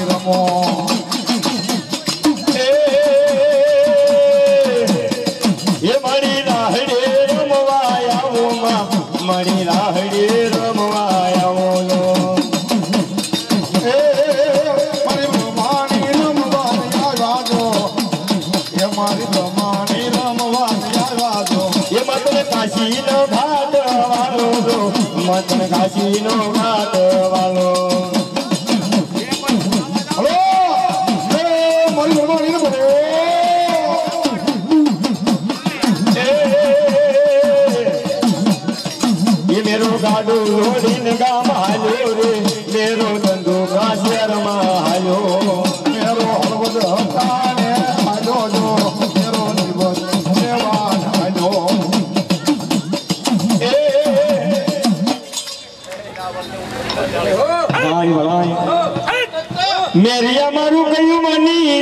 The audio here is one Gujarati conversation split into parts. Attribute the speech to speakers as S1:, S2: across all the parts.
S1: રમો હરીનો ઘાટ વાલો ગાડું લોડીને ગામ હાલ્યો રે મેરો ધંધો કાશિયારમાં હાલ્યો મેરો હળવદ હકાને હાલ્યો જો મેરો દિવસ દેવાન હાલ્યો ભાઈ ભાઈ મેરી અમારું કયું મની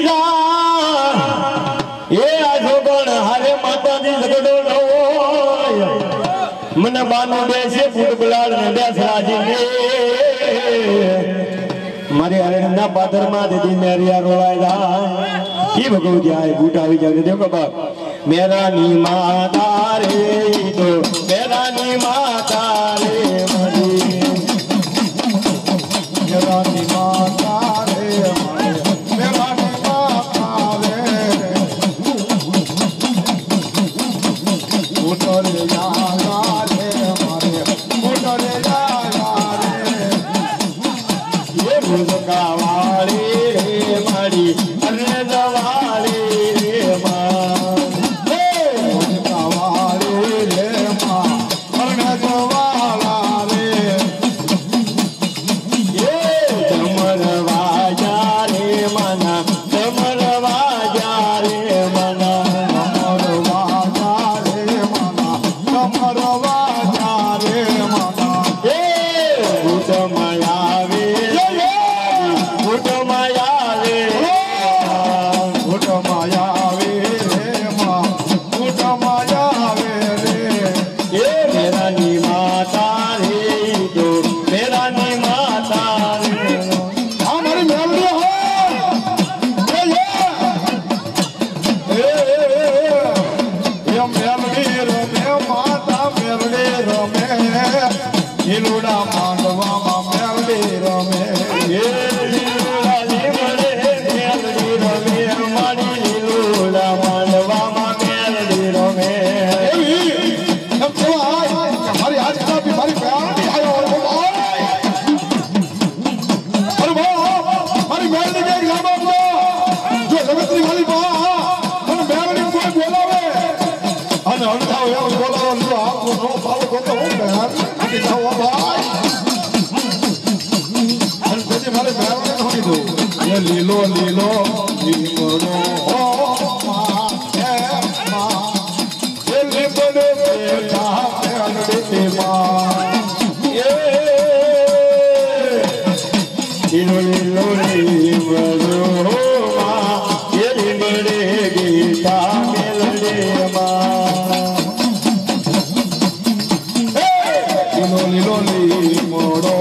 S1: એ આજો ગણ હારે માતાજી ઝઘડો નવો મને બાનું બેસે ફૂટબલાડ ને બેસરાજી ને મારી હરણના પાદરમાં દીદી મેરિયા રોવાયલા ઈ ભગવતી આય બૂટ આવી જાય દેખો બાપ મેરાની માતા રે તો મેરાની માતા રે મરી મેરાની માતા રે મેરાની માતા રે ઉતર યા વાળી રે મારી અરે જવાળી રે વાળી રે અરે જવાળા રે ચમર વાજા રે મના ચમર વાજા રે મના ચમર વાજા રે મના ચમર વાજા રે મના લીલુડા માંડવામાં મેલડી રમે લીલુડા લીમડે મેલડી રમે મારી લીલુડા માંડવામાં મેલડી રમે એમ કેવાય મારી આજ ખરાબી મારી પ્યારી આયો અરે મારી મેલડી કે ગામમાં જો જગતની માલી બા મને મેલડી કોઈ બોલાવે અને અંધાવ એમ બોલાવો જો આપો નો પાવ તો હું બહેન લીલો લીલો લીમડો લીલો લીલો લીમડો લીમડે ગીતા મેલડે લીલો લીમડો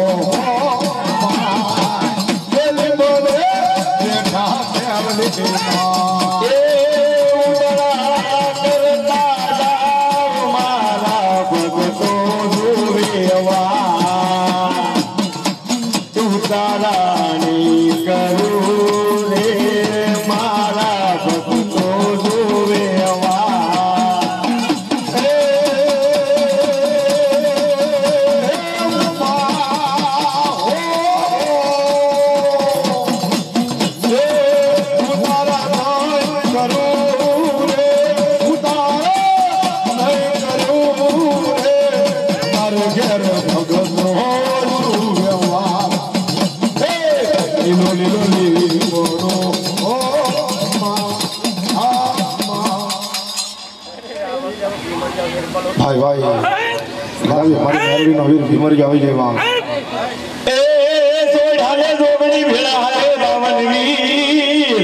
S1: તારાણી કરું રે મારા ભક્તો ભાઈ ભાઈ મારી મેરવી નો વીર ભીમરી આવી જવા એ સોઢાલે જોગણી ભેળા હાલે બાવન વીર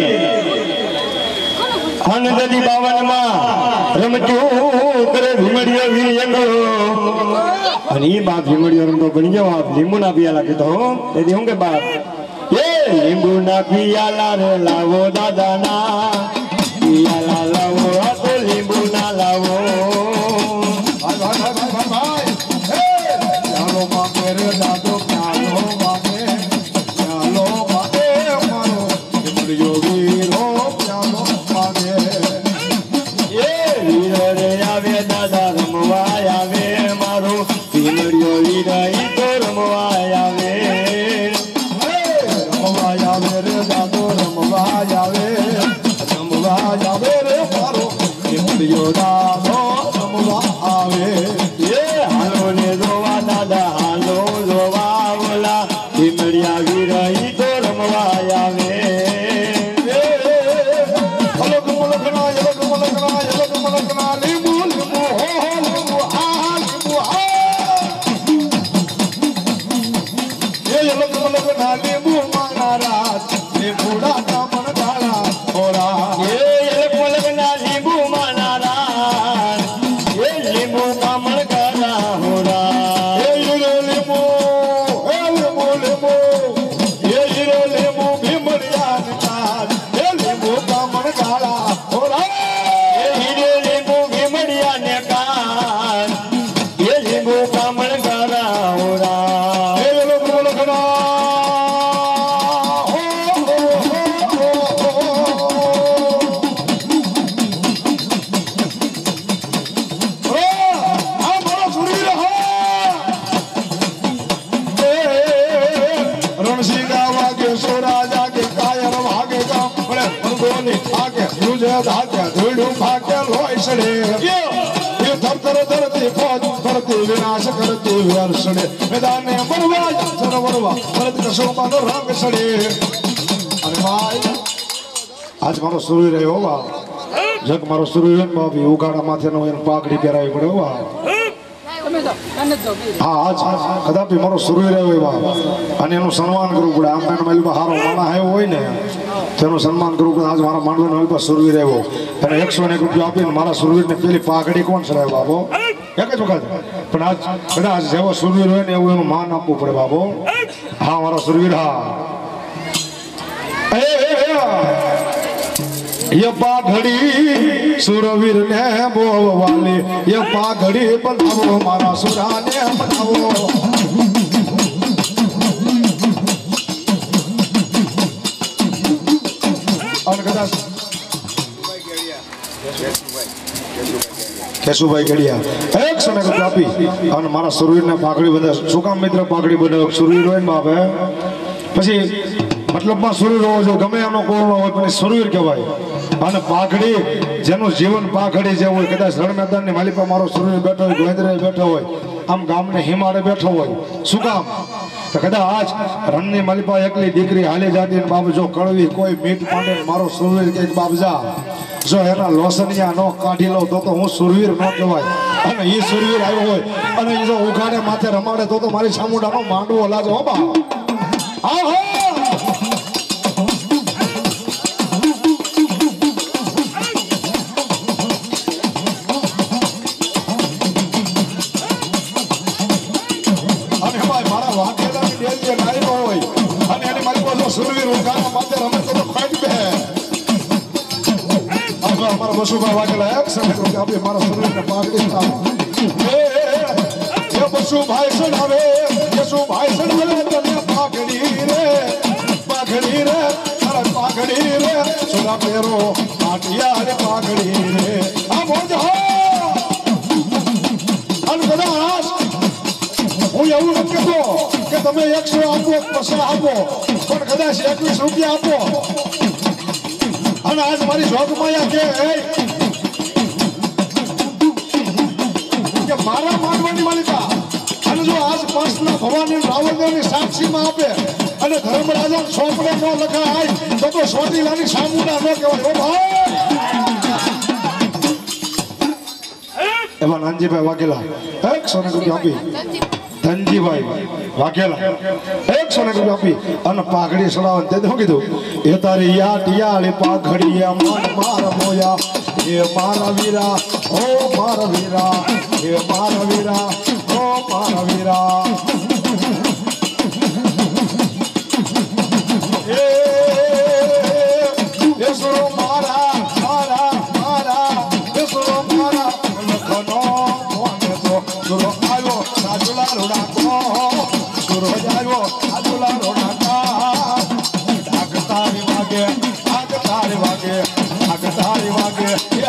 S1: હનદલી બાવન માં રમતું કરે ભીમડીઓ વીર એંગો અને ઈ બાપ ભીમડીઓ રમતો બની જાવ આપ લીંબુ ના પિયાલા કીધો તેથી હું કે બાપ એ લીંબુ ના પિયાલા રે લાવો દાદા ના પિયાલા લાવો તો લીંબુ ના લાવો દાદો પ્યાલો માગે મારો લીંબડીઓ વીરો પ્યાલો માગે એ વીર રે આવે દાદા રમવા આવે મારો લીંબડીઓ વીર ઈ તો રમવા
S2: ની આગે રુજે ધાકે ધોડું ભાગે લોય સડે એ ધરતર ધરતી ફોજ ફરતી વિનાશ કરતી વર્ષડે મેદાને બળવા સરવરવા ભરત કસોમાં રંગ સડે અને ભાઈ આજ મારો સુરવીર રહ્યો વાહ જગ મારો સુરવીર બાબી ઉગાડા માથેનો એને પાઘડી પહેરાવી પડ્યો વાહ હા આજ કદાપી મારો સુરવીર રહ્યો વાહ અને એનું સન્માન કરવું પડે આમ એનો મારી હારો માણા આવ્યો હોય ને તેનું સન્માન કરવું પડે આજ મારા માંડવાનો મારી પાસે સુરવીર આવ્યો અને 101 રૂપિયા આપીને મારા સુરવીરને પેલી પાઘડી કોણ ચડાવ્યો બાબો એક જ વખત પણ આજ કદાચ જેવો સુરવીર હોય ને એવું એનું માન આપવું પડે બાબો હા મારો સુરવીર હા ये पाघड़ी सुरवीर ने बोवाले ये पाघड़ी बनावो मारा सुरा ने बनावो और कदाच केशुभाई गड़िया 101 રૂપિયા આપી અને મારા સુરવીર ને પાઘડી બંધે શું કામ મિત્ર પાઘડી બંધે સુરવીર હોય ને બાપે પછી મતલબમાં સુરવીર હોવો જો ગમે એનો કોરણો હોય પણ સુરવીર કહેવાય અને પાઘડી જેનું જીવન પાઘડી જેવું હોય કદાચ રણ મેદાનની માલિકા મારો સુરવીર બેઠો હોય ગોંદરે બેઠો હોય આમ ગામને હિમાડે બેઠો હોય શું કામ તો કદાચ રણની માલિકા એકલી દીકરી હાલી જાતી બાબુ જો કળવી કોઈ મીઠ માંડે મારો સુરવીર કંઈક બાબજા જો એના લોસનિયા નો કાઢી લો તો હું સુરવીર ન કહેવાય અને એ સુરવીર આવ્યો હોય અને એ જો ઉઘાડે માથે રમાડે તો મારી સામુંડાનો માંડવો લાજો હો બા હા હા બસુભાઈ વાગેલા 101 રૂપિયા આપી મારા શરીરને પાઘડી એ બસુભાઈ સડાવે યસુભાઈ સડાવે તને પાઘડી રે અરે પાઘડી રે સુરા પેરો આટિયા રે પાઘડી રે આ મોજ હો અન કદાચ હું એવું નથી કહેતો કે તમે 100 આપો 50 આપો પણ કદાચ 21 રૂપિયા આપો અને આજ મારી જોગમાં કે મારા માંડવાની માલિકા અને જો આજ પંચના ભવાની રાવણદેવની સાક્ષીમાં આપે અને ધર્મરાજા સોંપડે ન લખાય તો સોટીલાની સામુંડા ન કહેવાય ઓ ભાઈ એમાં નાનજીભાઈ વાઘેલા 101 રૂપિયા આપી ધનજીભાઈ વાઘેલા 101 રૂપિયા આપી અને પાઘડી સડાવન તે શું કીધું એ તારી યાટિયાળી પાઘડી મન માર મોયા એ મારા વીરા ઓ મારા વીરા એ મારા વીરા ઓ મારા વીરા એ સુરો મારા મારા મારા એ સુરો મારા લખનો મોને તો સુરો આવ્યો સાજુલા રોડા સુરો આવ્યો સાજુલા રોડા તારી વાગે એ તારી વાગે એ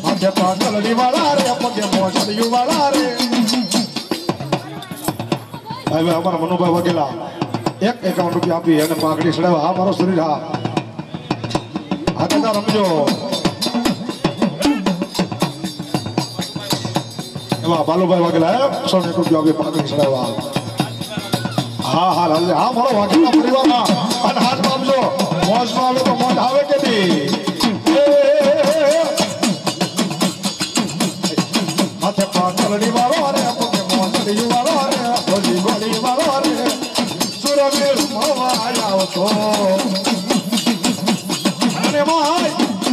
S2: માથે પાગલડી વાળા રે પગે મોસડી વાળા રે હવે અમારા મનુભાઈ વાગેલા 51 રૂપિયા આપી અને પાઘડી ચડાવ્યા હા મારો શરીર હા હાથે રમજો એવા બાલુભાઈ વાગેલા 101 રૂપિયા આપી પાઘડી ચડાવ્યા હા હા હા મારો વાગેલા પરિવારના અને હાથ આપજો મોજમાં આવે તો મોજ આવે કે નહીં હાથે પાઘડી વાળો રે પગે મોસડી વાળો રે ગોલી ગોલી વાળો રે સુરવીર મોવા આવ્યો તો અને ભાઈ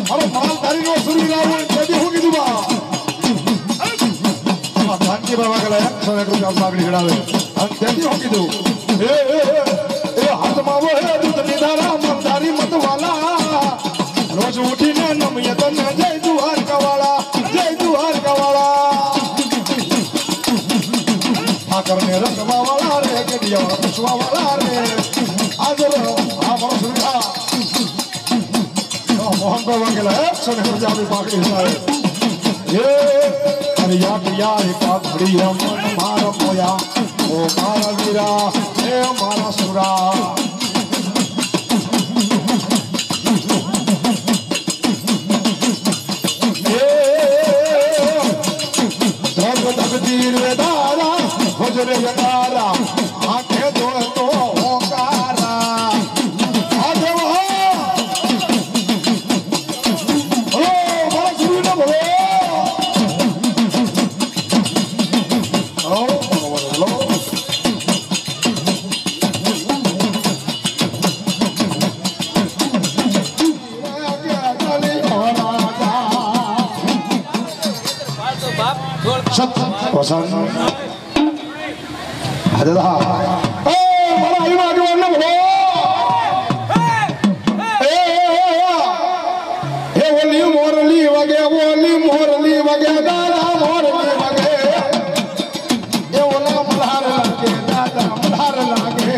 S2: મારો માલ ધારીનો સુરવીર આવ્યો તેથી હું કીધું બા ધનજીભાઈ વાગેલા 101 રૂપિયા પાઘડી ચડાવે અને તેથી હું કીધું એ હાથમાં વો હે દૂધની ધારા મમદારી મતવાલા રોજ ઉઠીને નમીએ તને જય દ્વારકાવાળા ઠાકરને રંગવાવાળા રે કેડિયાવાળા પૂછવાવાળા રે હાજર આ મારો સુરખા મોહનભાઈ વાગેલા 101 રૂપિયા પાઘડી ચડાવે એ અરે યા પાઘડી મન માર મોયા ઓ મારા વીરા હે મારા સુરા તકદીર દારા હજરે દારા આંખે જોડે તો હોકારા આ દેવા હલો મારા સુરી ના બોલો હલો પસંદ હદા એ મારા આઈવા આગળ ન બોલો એ ઓલી મોરલી વગે દાદા મોરલી વગે એ ઓલા મલ્હાર લાગે દાદા મલ્હાર લાગે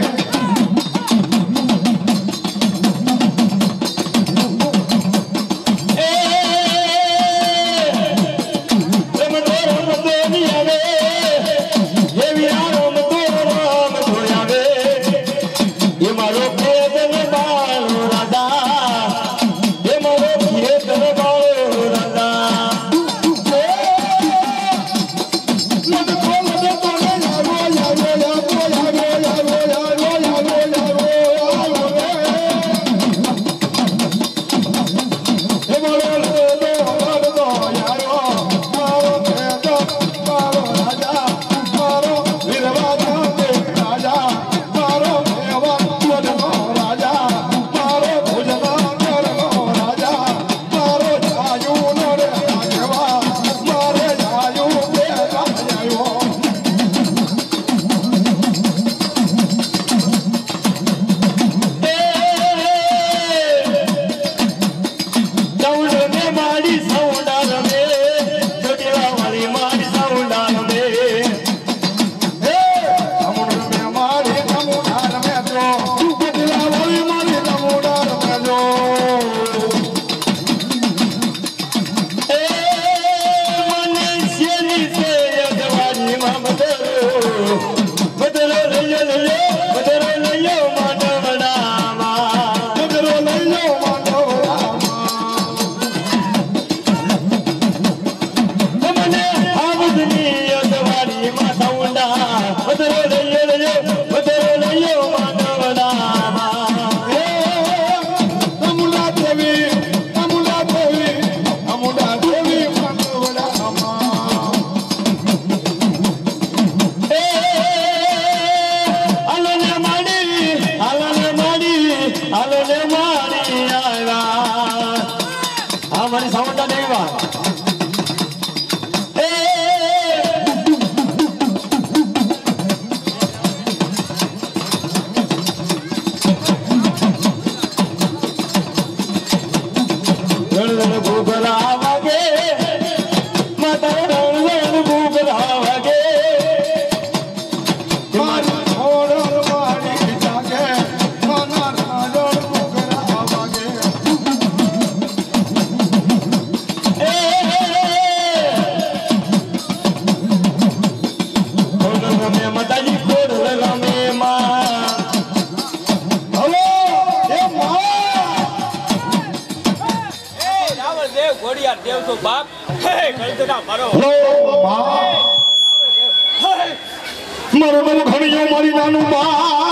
S2: મારો નવ ઘણીઓ મારી નાનું બા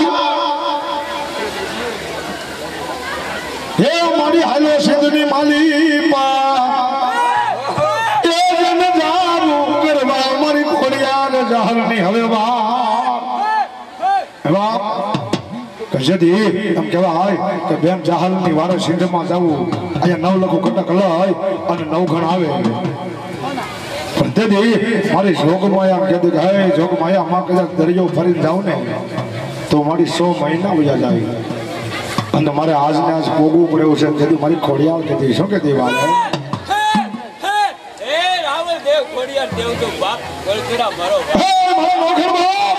S2: હે મારી હાલો સિંધની માલી બા એ જન જારું કરવા મારી ખોડિયાર જહરની હવે બાપ કજદી એમ કહેવાય કે બેન જહલની વારે સિંધમાં જવું અહીંયા 9 લખો કટક લય અને 9 ઘણ આવે પણ તેથી મારી જોગમાયા કહેતી કે હે જોગમાયા માં કદાચ દરિયો ફરીને જાઉં ને તો મારી 100 મહિના વયા જાય અને મારે આજને આજ ભોગવું પડ્યું છે તેથી મારી ખોડિયાર કહેતી શું કહેતી વાત
S3: હે રાવલ દેવ ખોડિયાર દેવ તો બાપ ગળતરા મારો
S2: હે મારો નોખર બાપ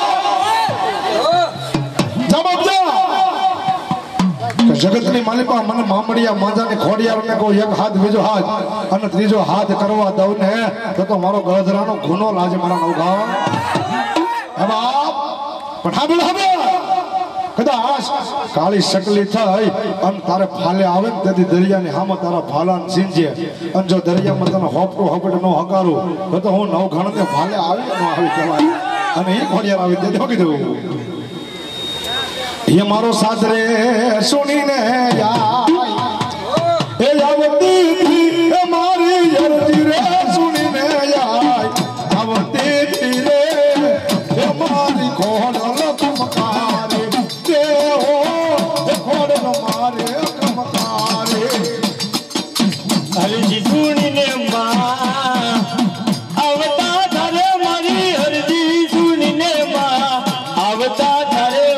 S2: જવાબ જા જગતની માલિકા મને મામડિયા માંજાને ખોડિયારને કહો એક હાથ બીજો હાથ અને ત્રીજો હાથ કરવા દઉં ને તો મારો ગળધરાનો ગુનો લાજે મારા નવઘા હે બાપ પણ હા કદાચ કાળી શકલી થઈ અને તારે ફાલે આવે ને તેથી દરિયાની હામે તારા ફાલાને સીંજે અને જો દરિયામાં તને હોપટો હોપટ નો હકારું તો હું નવ ઘણ ફાલે આવી ન આવી કહેવાય અને એ ઘોડિયાર આવી તે કીધું ये मारो साथ रे सुनीने ए आवती थी हमारी यर्दी रे सुनीने आवती थी रे हमारी खोड़ लमकारे ते हो खोड़ हमारे लमकारे
S1: अरे जी सुनीने मां आवता थारे मारी हरदी सुनीने मां आवता थारे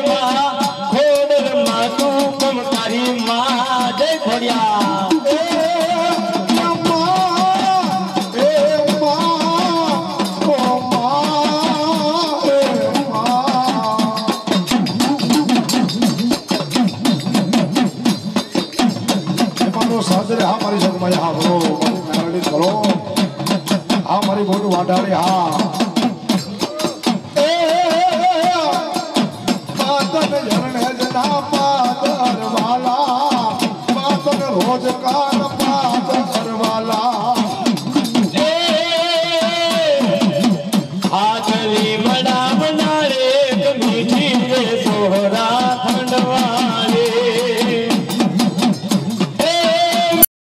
S2: हमारी बोट वाटारे हाँ पातन झरण जना पातर वाला पातन रोज कान पा